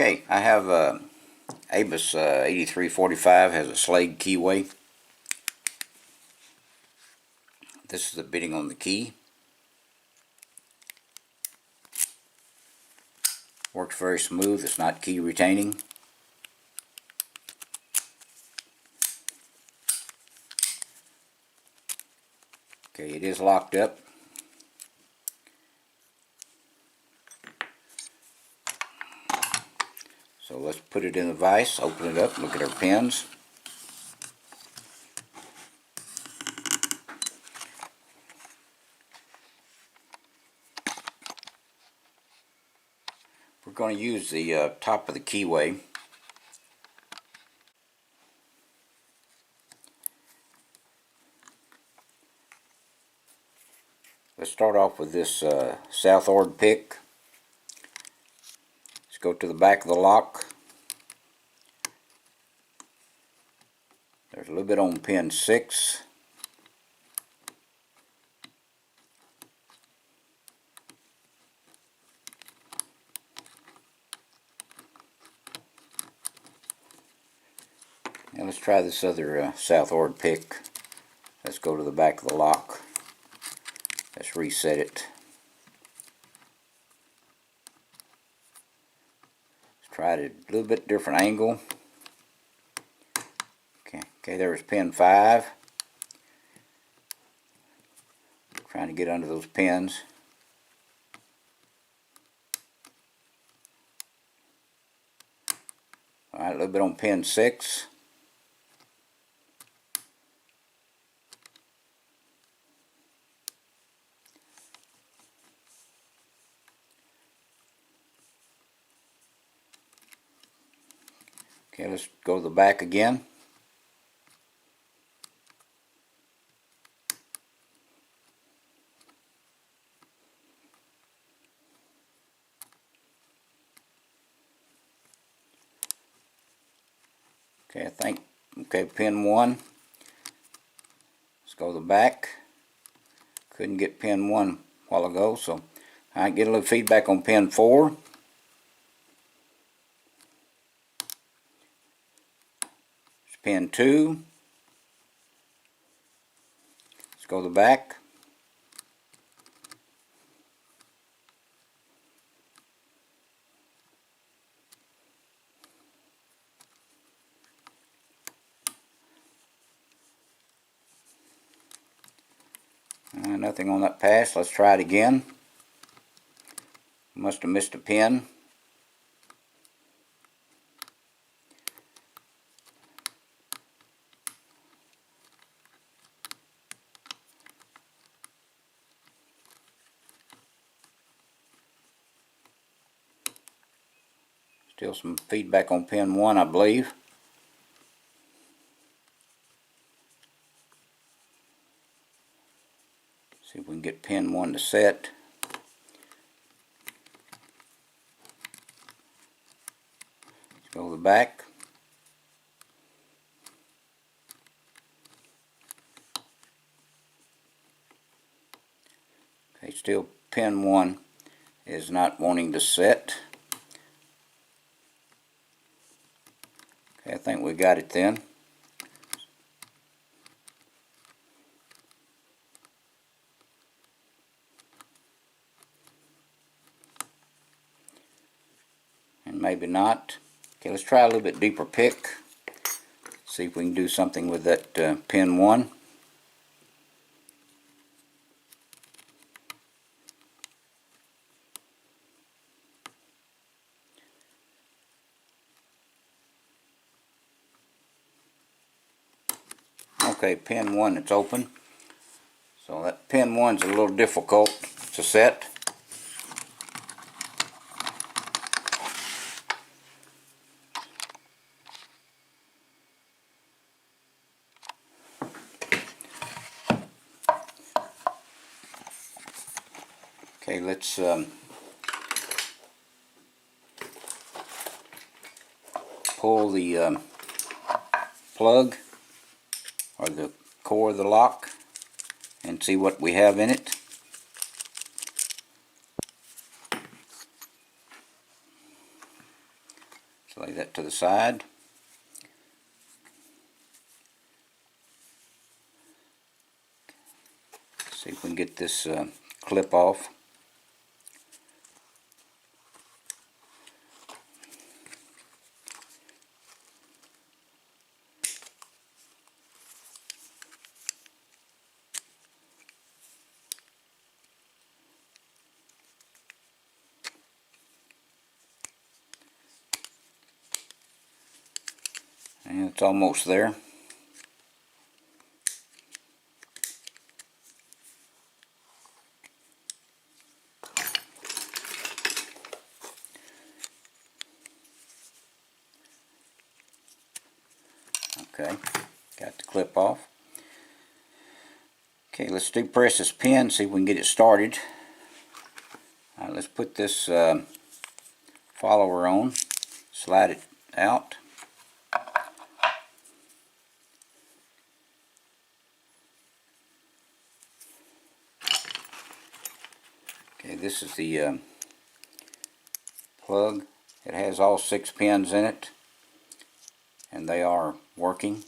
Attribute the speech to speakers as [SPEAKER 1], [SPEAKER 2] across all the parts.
[SPEAKER 1] Okay, I have Abus 8345 has a Schlage Keyway. This is the bitting on the key. Works very smooth. It's not key retaining. Okay, it is locked up. So let's put it in the vise, open it up, look at our pins. We're going to use the top of the Keyway. Let's start off with this southward pick. Let's go to the back of the lock. There's a little bit on pin 6. Now let's try this other southward pick. Let's go to the back of the lock. Let's reset it. Let's try it at a little bit different angle. Okay, there's pin 5. Trying to get under those pins. Alright, a little bit on pin 6. Okay, let's go to the back again. Okay, pin 1. Let's go to the back. Couldn't get pin 1 a while ago, so I get a little feedback on pin 4. It's pin 2. Let's go to the back. Nothing on that pass. Let's try it again. Must have missed a pin. Still some feedback on pin 1, I believe. See if we can get pin 1 to set. Let's go to the back. Okay, still pin 1 is not wanting to set. Okay, I think we got it then. And maybe not. Okay, let's try a little bit deeper pick. See if we can do something with that pin 1. Okay, pin 1, it's open. So that pin 1's a little difficult to set. Okay, let's pull the plug or the core of the lock and see what we have in it. that to the side. See if we can get this clip off. And it's almost there. Okay, got the clip off. Okay, let's depress this pin, see if we can get it started. Alright, let's put this follower on, slide it out. Okay, this is the plug. It has all 6 pins in it, and they are working.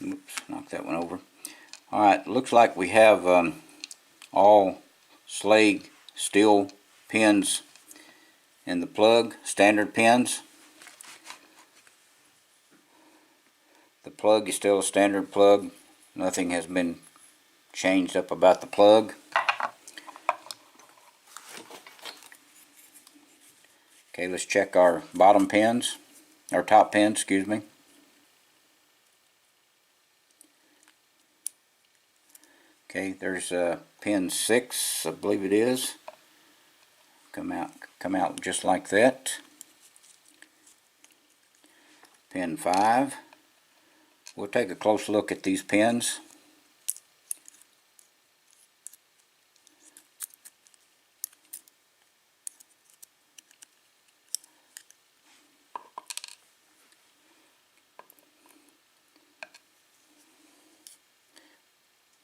[SPEAKER 1] Oops, knocked that one over. Alright, looks like we have all Schlage steel pins in the plug, standard pins. The plug is still a standard plug. Nothing has been changed up about the plug. Okay, let's check our bottom pins, our top pins, excuse me. Okay, there's pin 6, I believe it is. Come out just like that. Pin 5. We'll take a close look at these pins.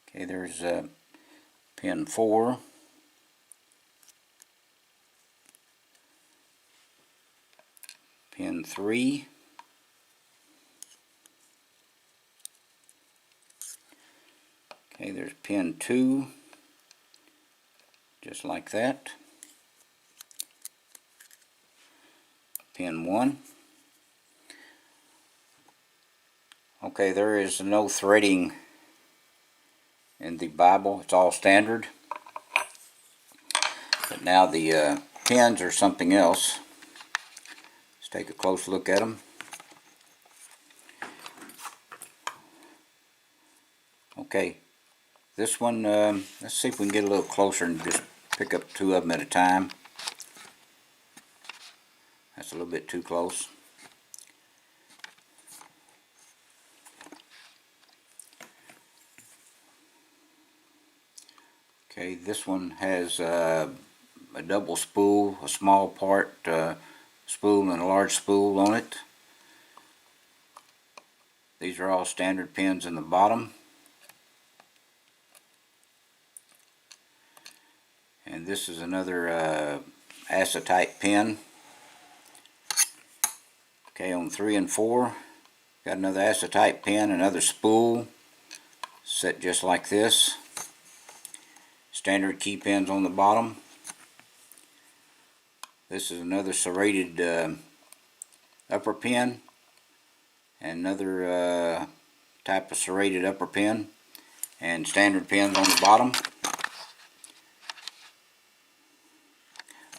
[SPEAKER 1] Okay, there's pin 4. Pin 3. Okay, there's pin 2, just like that. Pin 1. Okay, there is no threading in the Bible, it's all standard. But now the pins are something else. Let's take a close look at them. Okay, this one, let's see if we can get a little closer and just pick up 2 of them at a time. That's a little bit too close. Okay, this one has a double spool, a small part spool and a large spool on it. These are all standard pins in the bottom. And this is another acetate pin. Okay, on 3 and 4, got another acetate pin, another spool, set just like this. Standard key pins on the bottom. This is another serrated upper pin, and another type of serrated upper pin, and standard pins on the bottom.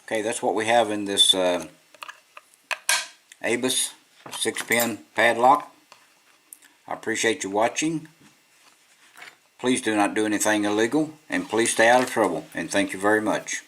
[SPEAKER 1] Okay, that's what we have in this ABUS 6-pin padlock. I appreciate you watching. Please do not do anything illegal, and please stay out of trouble, and thank you very much.